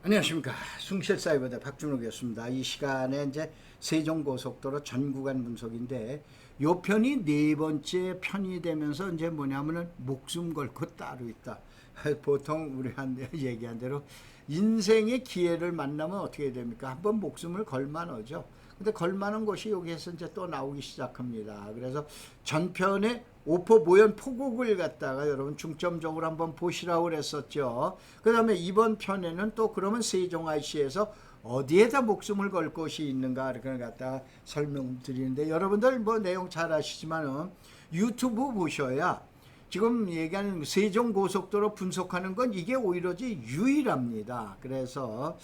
안녕하십니까. 숭실사이버대 박준욱이었습니다. 이 시간에 이제 세종고속도로 전 구간 분석인데 요 편이 네 번째 편이 되면서 이제 뭐냐면은 목숨 걸고 따로 있다. 보통 우리한테 얘기한 대로 인생의 기회를 만나면 어떻게 됩니까? 한번 목숨을 걸만하죠. 근데 걸만한 것이 여기에서 이제 또 나오기 시작합니다. 그래서 전편에 오포 모연 포국을 갖다가 여러분 중점적으로 한번 보시라고 그랬었죠. 그 다음에 이번 편에는 또 그러면 세종IC에서 어디에다 목숨을 걸 것이 있는가 이렇게 갖다가 설명드리는데 여러분들 뭐 내용 잘 아시지만은 유튜브 보셔야 지금 얘기하는 세종고속도로 분석하는 건 이게 오히려지 유일합니다. 그래서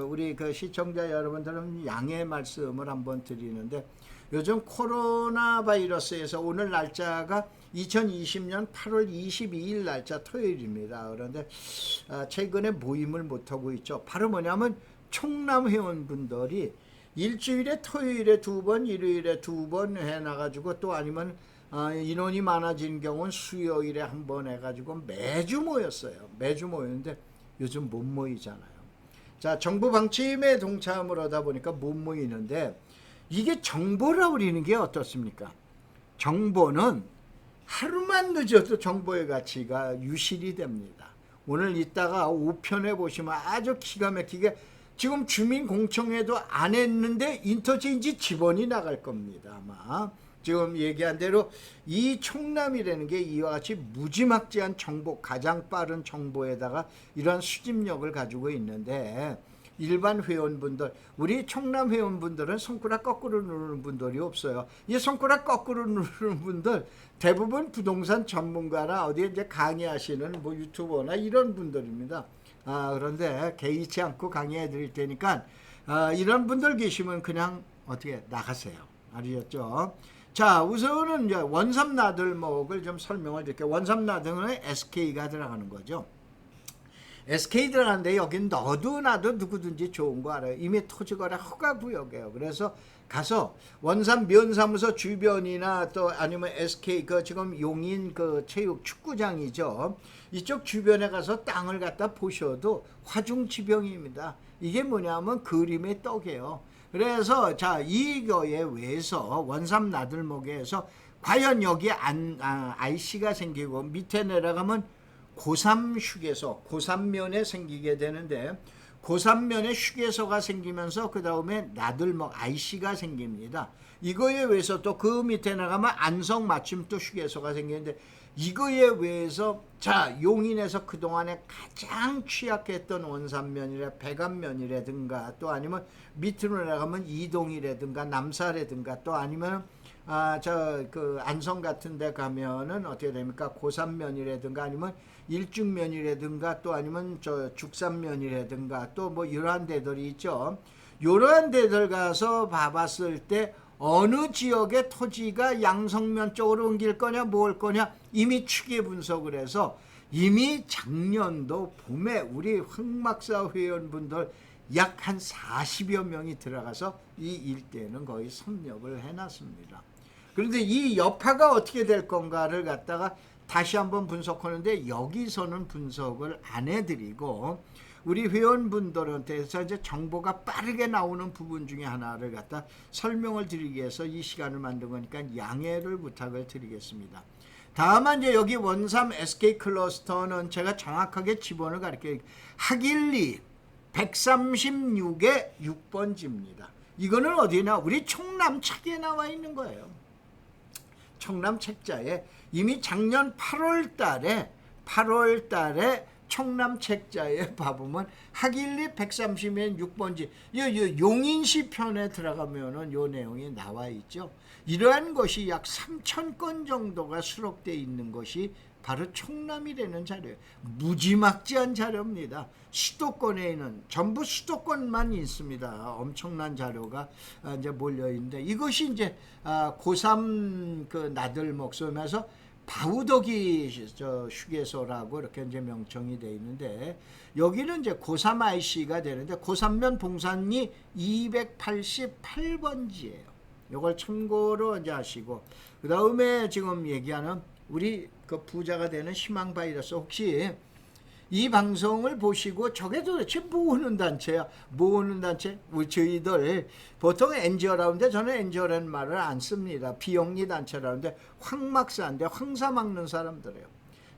우리 그 시청자 여러분들은 양해 말씀을 한번 드리는데 요즘 코로나 바이러스에서 오늘 날짜가 2020년 8월 22일 날짜 토요일입니다. 그런데 최근에 모임을 못하고 있죠. 바로 뭐냐면 총남 회원분들이 일주일에 토요일에 두 번, 일요일에 두 번 해놔가지고 또 아니면 인원이 많아진 경우는 수요일에 한 번 해가지고 매주 모였어요. 매주 모였는데 요즘 못 모이잖아요. 자, 정부 방침에 동참을 하다 보니까 못 모이는데 이게 정보라고 그러는 게 어떻습니까? 정보는 하루만 늦어도 정보의 가치가 유실이 됩니다. 오늘 이따가 5편에 보시면 아주 기가 막히게 지금 주민공청회도 안 했는데 인터체인지 직원이 나갈 겁니다. 아마 지금 얘기한 대로 이 총남이라는 게 이와 같이 무지막지한 정보, 가장 빠른 정보에다가 이러한 수집력을 가지고 있는데 일반 회원분들, 우리 총남 회원분들은 손가락 거꾸로 누르는 분들이 없어요. 이 손가락 거꾸로 누르는 분들 대부분 부동산 전문가나 어디에 이제 강의하시는 뭐 유튜버나 이런 분들입니다. 그런데 개의치 않고 강의해 드릴 테니까 이런 분들 계시면 그냥 어떻게 나가세요. 아시겠죠? 자, 우선은 이제 원삼나들목을 좀 설명을 드릴게요. 원삼나들은 SK가 들어가는 거죠. SK 들어가는데 여긴 너도 나도 누구든지 좋은 거 알아요. 이미 토지거래 허가구역이에요. 그래서 가서 원산 면사무소 주변이나 또 아니면 SK 그 지금 용인 그 체육 축구장이죠. 이쪽 주변에 가서 땅을 갖다 보셔도 화중지병입니다. 이게 뭐냐면 그림의 떡이에요. 그래서 자 이거에 의해서 원삼 나들목에서 과연 여기에 IC가 생기고 밑에 내려가면 고3 휴게소, 고3면에 생기게 되는데 고3면에 휴게소가 생기면서 그 다음에 나들목 IC가 생깁니다. 이거에 의해서 또 그 밑에 나가면 안성 마침 또 휴게소가 생기는데 이거에 의해서 자 용인에서 그동안에 가장 취약했던 원산면이라 백안면이라든가 또 아니면 밑으로 나가면 이동이라든가 남사라든가 또 아니면 그 안성 같은 데 가면은 어떻게 됩니까? 고산면이라든가 아니면 일중면이라든가 또 아니면 죽산면이라든가 또 뭐 이러한 데들이 있죠. 이러한 데들 가서 봐봤을 때 어느 지역의 토지가 양성면 쪽으로 옮길 거냐 뭘 거냐 이미 추계 분석을 해서 이미 작년도 봄에 우리 흑막사 회원분들 약 한 40여 명이 들어가서 이 일대는 거의 섭렵을 해놨습니다. 그런데 이 여파가 어떻게 될 건가를 갖다가 다시 한번 분석하는데 여기서는 분석을 안 해드리고 우리 회원분들한테서 이제 정보가 빠르게 나오는 부분 중에 하나를 갖다 설명을 드리기 위해서 이 시간을 만든 거니까 양해를 부탁을 드리겠습니다. 다만 이제 여기 원삼 SK 클러스터는 제가 정확하게 지번을 가르쳐요. 하길리 136의 6번지입니다. 이거는 어디나 우리 총남 책에 나와 있는 거예요. 총남 책자에 이미 작년 8월 달에 총남 책자에 봐보면 하길리 130엔 6번지 용인시 편에 들어가면은 요 내용이 나와 있죠. 이러한 것이 약 3,000건 정도가 수록되어 있는 것이 바로 총남이라는 자료예요. 무지막지한 자료입니다. 수도권에 있는 전부 수도권만 있습니다. 엄청난 자료가 이제 몰려 있는데 이것이 이제 고3 그 나들목 쏘면서 바우더기 휴게소라고 이렇게 이제 명칭이 되어 있는데 여기는 이제 고3 IC가 되는데 고3면 봉산리 288번지예요. 이걸 참고로 이제 하시고 그 다음에 지금 얘기하는 우리 그 부자가 되는 희망 바이러스 혹시 이 방송을 보시고 저게 도대체 뭐 하는 단체야? 뭐 하는 단체? 저희들 보통 NGO라는데 저는 NGO라는 말을 안 씁니다. 비영리 단체라는데 황막사인데 황사 막는 사람들이에요.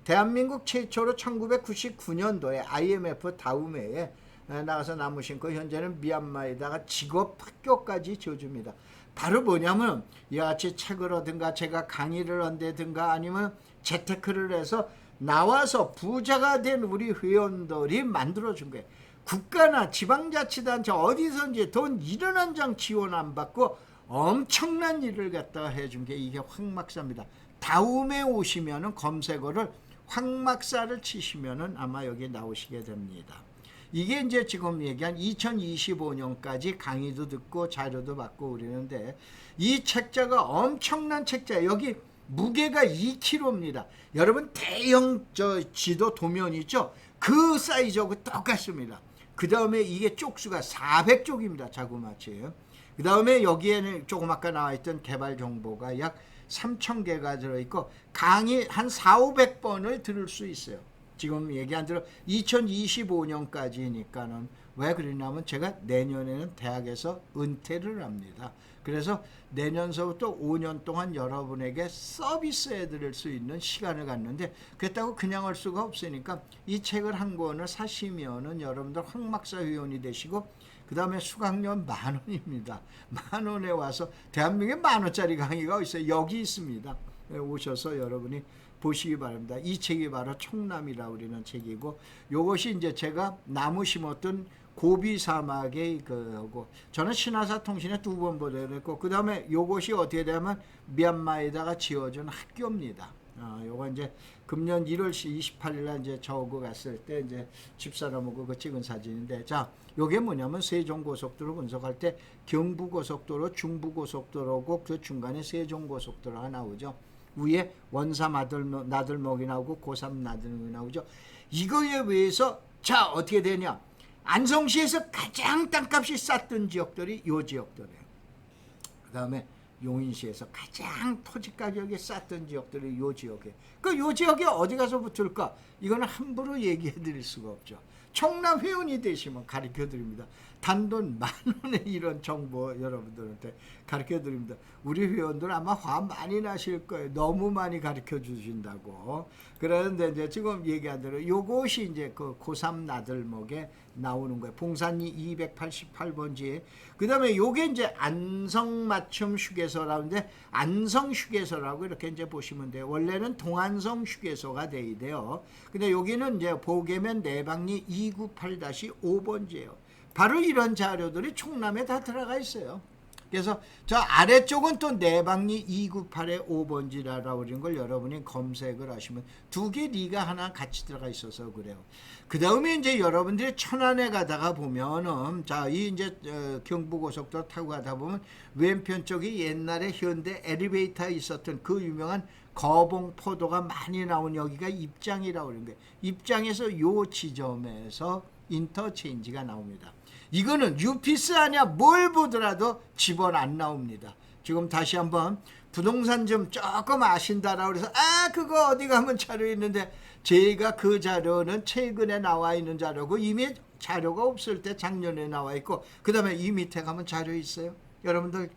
대한민국 최초로 1999년도에 IMF 다음해에 나가서 나무 심고 현재는 미얀마에다가 직업 학교까지 지어줍니다. 바로 뭐냐면 이같이 책을 얻든가 제가 강의를 한다든가 아니면 재테크를 해서 나와서 부자가 된 우리 회원들이 만들어준 거예요. 국가나 지방자치단체 어디선지 돈 1원 지원 안 받고 엄청난 일을 갖다가 해준 게 이게 황막사입니다. 다음에 오시면은 검색어를 황막사를 치시면은 아마 여기 나오시게 됩니다. 이게 이제 지금 얘기한 2025년까지 강의도 듣고 자료도 받고 그러는데 이 책자가 엄청난 책자예요. 여기 무게가 2kg입니다. 여러분 대형 지도 도면 있죠? 그 사이즈하고 똑같습니다. 그 다음에 이게 쪽수가 400쪽입니다. 자그마치. 그 다음에 여기에는 조금 아까 나와있던 개발 정보가 약 3,000개가 들어있고 강의 한 400~500번을 들을 수 있어요. 지금 얘기한 대로 2025년까지니까는 왜 그러냐면 제가 내년에는 대학에서 은퇴를 합니다. 그래서 내년서부터 5년 동안 여러분에게 서비스해 드릴 수 있는 시간을 갖는데 그렇다고 그냥 할 수가 없으니까 이 책을 한 권을 사시면은 여러분들 황막사 회원이 되시고 그 다음에 수강료 10,000원입니다. 10,000원에 와서 대한민국에 10,000원짜리 강의가 있어요. 여기 있습니다. 오셔서 여러분이 보시기 바랍니다. 이 책이 바로 청남이라고 그러는 책이고 요것이 이제 제가 나무 심었던 고비 사막의 그거 저는 신화사 통신에 2번 보내냈고 그 다음에 요것이 어떻게 되면 미얀마에다가 지어준 학교입니다. 요거 이제 금년 1월 28일 날 이제 저거 갔을 때 이제 집사람하고 그 찍은 사진인데 자 요게 뭐냐면 세종고속도로 분석할 때 경부고속도로 중부고속도로고 그 중간에 세종고속도로가 나오죠. 위에 원삼 나들목이 나오고 고삼 나들목이 나오죠. 이거에 의해서 자 어떻게 되냐 안성시에서 가장 땅값이 쌌던 지역들이 요 지역들이에요. 그 다음에 용인시에서 가장 토지 가격이 쌌던 지역들이 요 지역에 요 지역에 어디 가서 붙을까 이거는 함부로 얘기해 드릴 수가 없죠. 청남 회원이 되시면 가르쳐 드립니다. 단돈 10,000원의 이런 정보 여러분들한테 가르쳐 드립니다. 우리 회원들 아마 화 많이 나실 거예요. 너무 많이 가르쳐 주신다고. 그런데 이제 지금 얘기한 대로 요것이 이제 그 고삼 나들목에 나오는 거예요. 봉산리 288번지에. 그 다음에 요게 이제 안성맞춤 휴게소라는데 안성 휴게소라고 이렇게 이제 보시면 돼요. 원래는 동안성 휴게소가 돼야 돼요. 근데 여기는 이제 보계면 내방리 298-5번지예요. 바로 이런 자료들이 총남에 다 들어가 있어요. 그래서 저 아래쪽은 또 내방리 298-5번지라고 그런 걸 여러분이 검색을 하시면 두 개 리가 하나 같이 들어가 있어서 그래요. 그 다음에 이제 여러분들이 천안에 가다가 보면은 자, 이 이제 경부고속도로 타고 가다 보면 왼편 쪽이 옛날에 현대 엘리베이터에 있었던 그 유명한 거봉포도가 많이 나온 여기가 입장이라고 그러는 거예요. 입장에서 요 지점에서 인터체인지가 나옵니다. 이거는 유피스 아니야 뭘 보더라도 집원 안 나옵니다. 지금 다시 한번 부동산 좀 조금 아신다라고 그래서 그거 어디 가면 자료 있는데 제가 그 자료는 최근에 나와 있는 자료고 이미 자료가 없을 때 작년에 나와 있고 그 다음에 이 밑에 가면 자료 있어요. 여러분들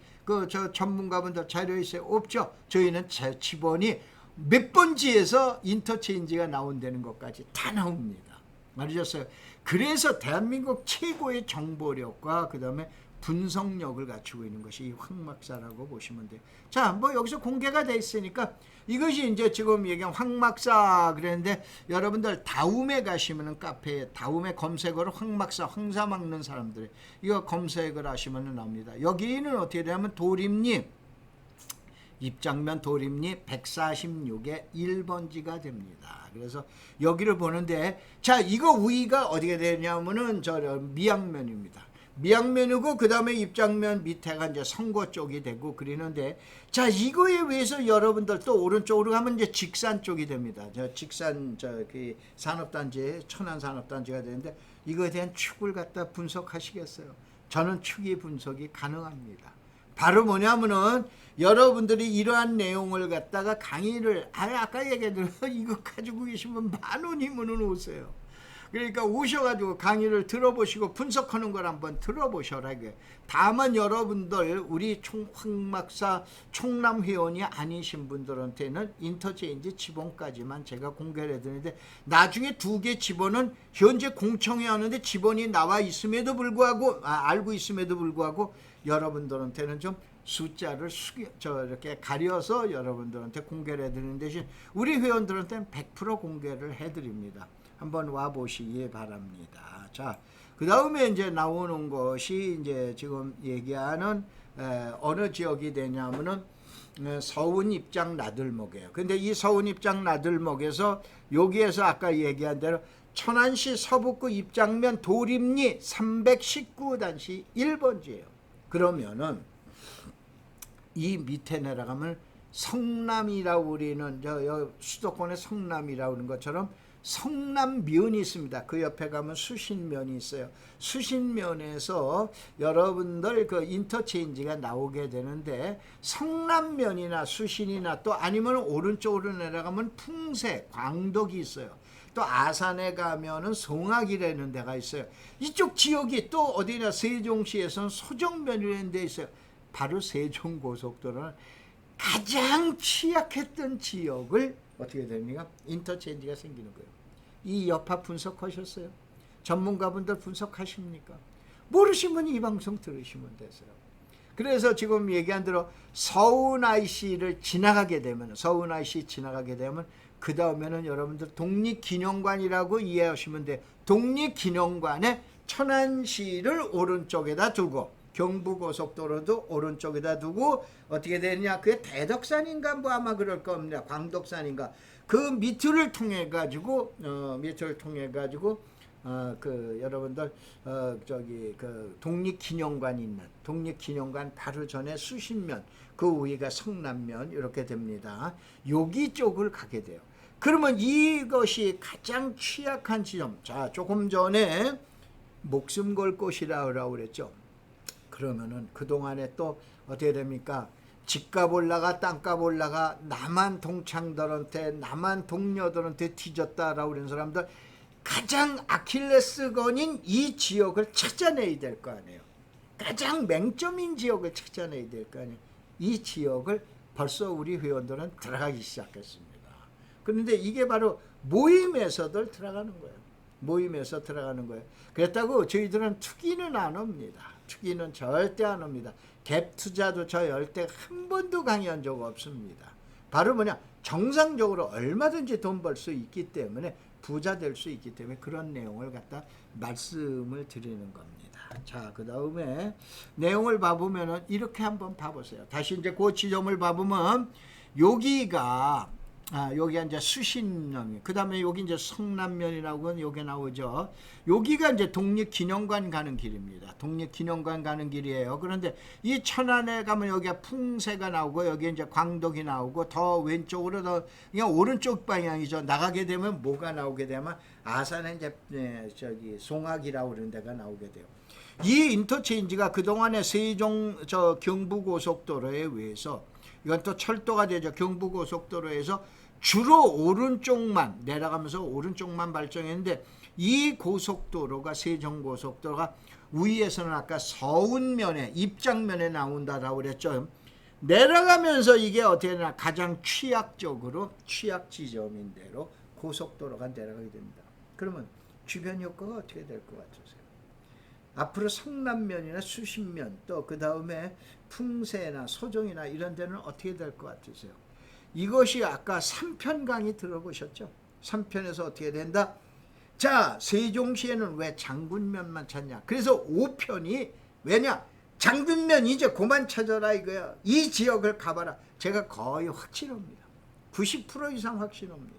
저 전문가분들 자료 있어요? 없죠? 저희는 집원이 몇 번지에서 인터체인지가 나온다는 것까지 다 나옵니다. 말이셨어요. 그래서 대한민국 최고의 정보력과 그 다음에 분석력을 갖추고 있는 것이 이 황막사라고 보시면 돼요. 자, 뭐 여기서 공개가 돼 있으니까 이것이 이제 지금 얘기한 황막사 그랬는데 여러분들 다음에 가시면은 카페에 다음에 검색어로 황막사 황사 막는 사람들 이거 검색을 하시면 나옵니다. 여기는 어떻게 되냐면 도림리 입장면 도림리 146의 1번지가 됩니다. 그래서 여기를 보는데 자 이거 위가 어디가 되냐면은 저 미양면입니다. 미양면이고 그 다음에 입장면 밑에가 이제 선거 쪽이 되고 그러는데 자 이거에 의해서 여러분들 또 오른쪽으로 가면 이제 직산 쪽이 됩니다. 저 직산 그 산업단지 천안 산업단지가 되는데 이거에 대한 축을 갖다 분석하시겠어요? 저는 축이 분석이 가능합니다. 바로 뭐냐면은 여러분들이 이러한 내용을 갖다가 강의를 아까 얘기했던 이거 가지고 계시면 10,000원이면 오세요. 그러니까 오셔가지고 강의를 들어보시고 분석하는 걸 한번 들어보셔라. 다만 여러분들 우리 황박사 총남회원이 아니신 분들한테는 인터체인지 지번까지만 제가 공개를 해드리는데, 나중에 2개 지번은 현재 공청회 하는데 지번이 나와 있음에도 불구하고 알고 있음에도 불구하고 여러분들한테는 좀 숫자를 이렇게 가려서 여러분들한테 공개를 해드리는 대신 우리 회원들한테는 100% 공개를 해드립니다. 한번 와 보시기 바랍니다. 자, 그 다음에 이제 나오는 것이 이제 지금 얘기하는 어느 지역이 되냐면은 서운 입장 나들목이에요. 근데 이 서운 입장 나들목에서 여기에서 아까 얘기한 대로 천안시 서북구 입장면 도림리 319-1번지예요. 그러면은 이 밑에 내려가면 성남이라고 우리는 수도권의 성남이라고 하는 것처럼 성남면이 있습니다. 그 옆에 가면 수신면이 있어요. 수신면에서 여러분들 그 인터체인지가 나오게 되는데, 성남면이나 수신이나 또 아니면 오른쪽으로 내려가면 풍세, 광덕이 있어요. 또 아산에 가면은 송악이라는 데가 있어요. 이쪽 지역이 또 어디냐, 세종시에서는 소정면이라는 데 있어요. 바로 세종고속도로는 가장 취약했던 지역을 어떻게 됩니까? 인터체인지가 생기는 거예요. 이 여파 분석하셨어요? 전문가분들 분석하십니까? 모르시면 이 방송 들으시면 되세요. 그래서 지금 얘기한 대로 서운 IC를 지나가게 되면, 서운 IC 지나가게 되면 그 다음에는 여러분들 독립기념관이라고 이해하시면 돼요. 독립기념관에 천안시를 오른쪽에다 두고 경부고속도로도 오른쪽에다 두고 어떻게 되느냐, 그게 대덕산인가 뭐 아마 그럴 겁니다. 광덕산인가. 그 밑을 통해 가지고 그 여러분들 저기 그 독립기념관 있는, 독립기념관 바로 전에 수신면, 그 위가 성남면 이렇게 됩니다. 여기 쪽을 가게 돼요. 그러면 이것이 가장 취약한 지점. 자, 조금 전에 목숨 걸 곳이라고 그랬죠. 그러면은 그동안에 또 어떻게 됩니까? 집값 올라가 땅값 올라가 남한 동창들한테, 남한 동료들한테 뒤졌다라고 그런 사람들, 가장 아킬레스건인 이 지역을 찾아내야 될 거 아니에요. 가장 맹점인 지역을 찾아내야 될 거 아니에요. 이 지역을 벌써 우리 회원들은 들어가기 시작했습니다. 그런데 이게 바로 모임에서들 들어가는 거예요. 모임에서 들어가는 거예요. 그렇다고 저희들은 투기는 안 합니다. 투기는 절대 안 합니다. 갭 투자도 저 열대 한 번도 강의한 적 없습니다. 바로 뭐냐, 정상적으로 얼마든지 돈 벌 수 있기 때문에, 부자 될 수 있기 때문에 그런 내용을 갖다 말씀을 드리는 겁니다. 자, 그 다음에 내용을 봐보면은 이렇게 한번 봐보세요. 다시 이제 그 지점을 봐보면 여기가 여기가 이제 수신면, 그 다음에 여기 이제 성남면이라고 여기 나오죠. 여기가 이제 독립기념관 가는 길입니다. 독립기념관 가는 길이에요. 그런데 이 천안에 가면 여기가 풍세가 나오고, 여기 이제 광덕이 나오고, 더 왼쪽으로 더 그냥 오른쪽 방향이죠. 나가게 되면 뭐가 나오게 되면 아산에 이제 저기 송악이라고 그런 데가 나오게 돼요. 이 인터체인지가 그동안에 세종 경부고속도로에 의해서, 이건 또 철도가 되죠. 경부고속도로에서 주로 오른쪽만 내려가면서 오른쪽만 발전했는데, 이 고속도로가, 세종고속도로가 위에서는 아까 서운면에, 입장면에 나온다라고 그랬죠. 내려가면서 이게 어떻게 되나, 가장 취약적으로, 취약 지점인 대로 고속도로가 내려가게 됩니다. 그러면 주변 효과가 어떻게 될 것 같으세요? 앞으로 성남면이나 수신면, 또 그 다음에 풍세나 소정이나 이런 데는 어떻게 될 것 같으세요? 이것이 아까 3편 강의 들어보셨죠? 3편에서 어떻게 된다? 자, 세종시에는 왜 장군면만 찾냐? 그래서 5편이 왜냐? 장군면 이제 그만 찾아라 이거야. 이 지역을 가봐라. 제가 거의 확신합니다. 90% 이상 확신합니다.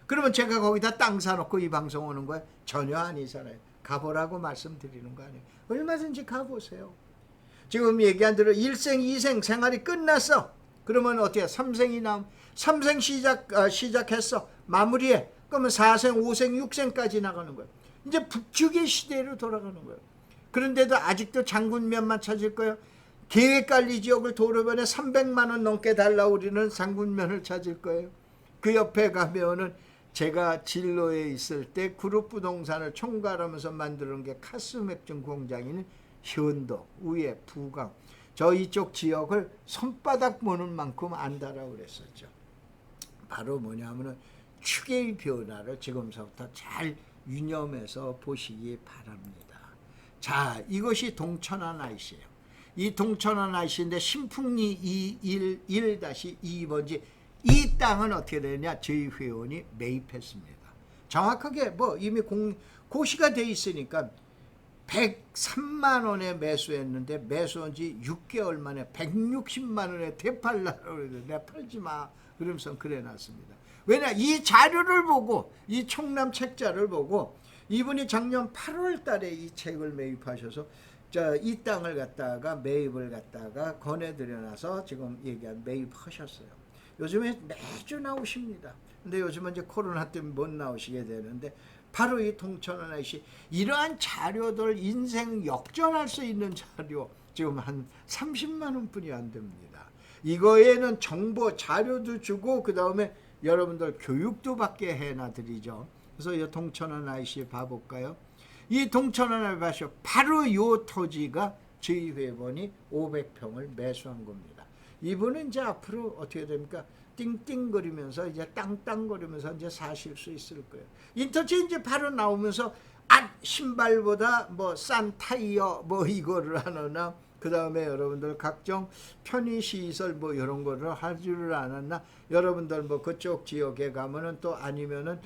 그러면 제가 거기다 땅 사놓고 이 방송 오는 거예요? 전혀 아니잖아요. 가보라고 말씀드리는 거 아니에요. 얼마든지 가보세요. 지금 얘기한 대로 1생, 2생 생활이 끝났어. 그러면 어떻게 3생이 나오면 3생 시작했어. 마무리해. 그러면 4생, 5생, 6생까지 나가는 거예요. 이제 북쪽의 시대로 돌아가는 거예요. 그런데도 아직도 장군면만 찾을 거예요. 계획관리 지역을 도로변에 300만 원 넘게 달라고 우리는 장군면을 찾을 거예요. 그 옆에 가면은 제가 진로에 있을 때 그룹부동산을 총괄하면서 만드는 게 카스맥중 공장인 현도, 우에, 부강, 저 이쪽 지역을 손바닥 보는 만큼 안다라고 그랬었죠. 바로 뭐냐면은 축의 변화를 지금서부터 잘 유념해서 보시기 바랍니다. 자, 이것이 동천안 IC예요. 이 동천안 IC인데 신풍리 1-2번지 이 땅은 어떻게 되느냐? 저희 회원이 매입했습니다. 정확하게 뭐 이미 고시가 돼 있으니까 103만 원에 매수했는데 매수한 지 6개월 만에 160만 원에 되팔라고 그러는데 내가 팔지 마 그러면서 그래 놨습니다. 왜냐, 이 자료를 보고, 이 총남 책자를 보고 이분이 작년 8월 달에 이 책을 매입하셔서 이 땅을 갖다가 매입을 갖다가 권해드려놔서 지금 얘기한 매입하셨어요. 요즘에 매주 나오십니다. 근데 요즘은 이제 코로나 때문에 못 나오시게 되는데 바로 이 동천안 IC 이러한 자료들, 인생 역전할 수 있는 자료 지금 한 30만 원뿐이 안 됩니다. 이거에는 정보 자료도 주고 그 다음에 여러분들 교육도 받게 해놔드리죠. 그래서 이 동천안 IC 봐볼까요? 이 동천안 IC 바로 이 토지가 저희 회원이 500평을 매수한 겁니다. 이분은 이제 앞으로 어떻게 됩니까? 띵띵거리면서 이제 땅땅거리면서 이제 사실 수 있을 거예요. 인터체인지 바로 나오면서 신발보다 뭐 싼 타이어 뭐 이거를 하느나 그 다음에 여러분들 각종 편의시설 뭐 이런 거를 하지를 않았나. 여러분들 뭐 그쪽 지역에 가면은 또 아니면은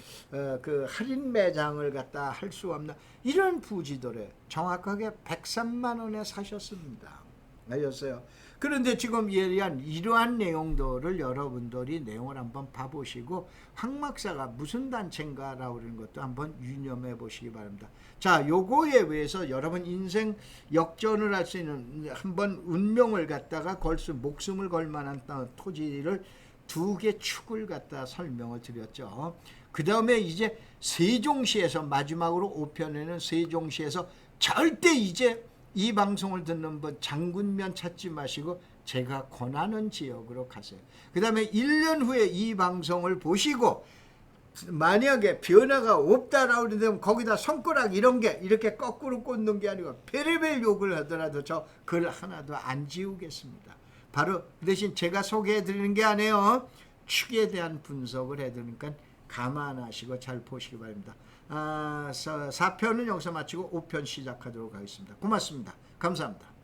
그 할인 매장을 갖다 할 수 없나. 이런 부지들에 정확하게 103만 원에 사셨습니다. 알겠어요? 그런데 지금 예리한 이러한 내용들을 여러분들이 내용을 한번 봐보시고 황막사가 무슨 단체인가라고 그러는 것도 한번 유념해 보시기 바랍니다. 자, 요거에 의해서 여러분 인생 역전을 할 수 있는 한번 운명을 갖다가 목숨을 걸 만한 토지를 2개 축을 갖다 설명을 드렸죠. 그 다음에 이제 세종시에서 마지막으로 5편에는 세종시에서 절대 이제 이 방송을 듣는 분 장군면 찾지 마시고 제가 권하는 지역으로 가세요. 그 다음에 1년 후에 이 방송을 보시고 만약에 변화가 없다라고 그러면 거기다 손가락 이런 게 이렇게 거꾸로 꽂는 게 아니고 별의별 욕을 하더라도 저 글 하나도 안 지우겠습니다. 바로 그 대신 제가 소개해 드리는 게 아니에요. 축에 대한 분석을 해드리니까 감안하시고 잘 보시기 바랍니다. 4편은 여기서 마치고 5편 시작하도록 하겠습니다. 고맙습니다. 감사합니다.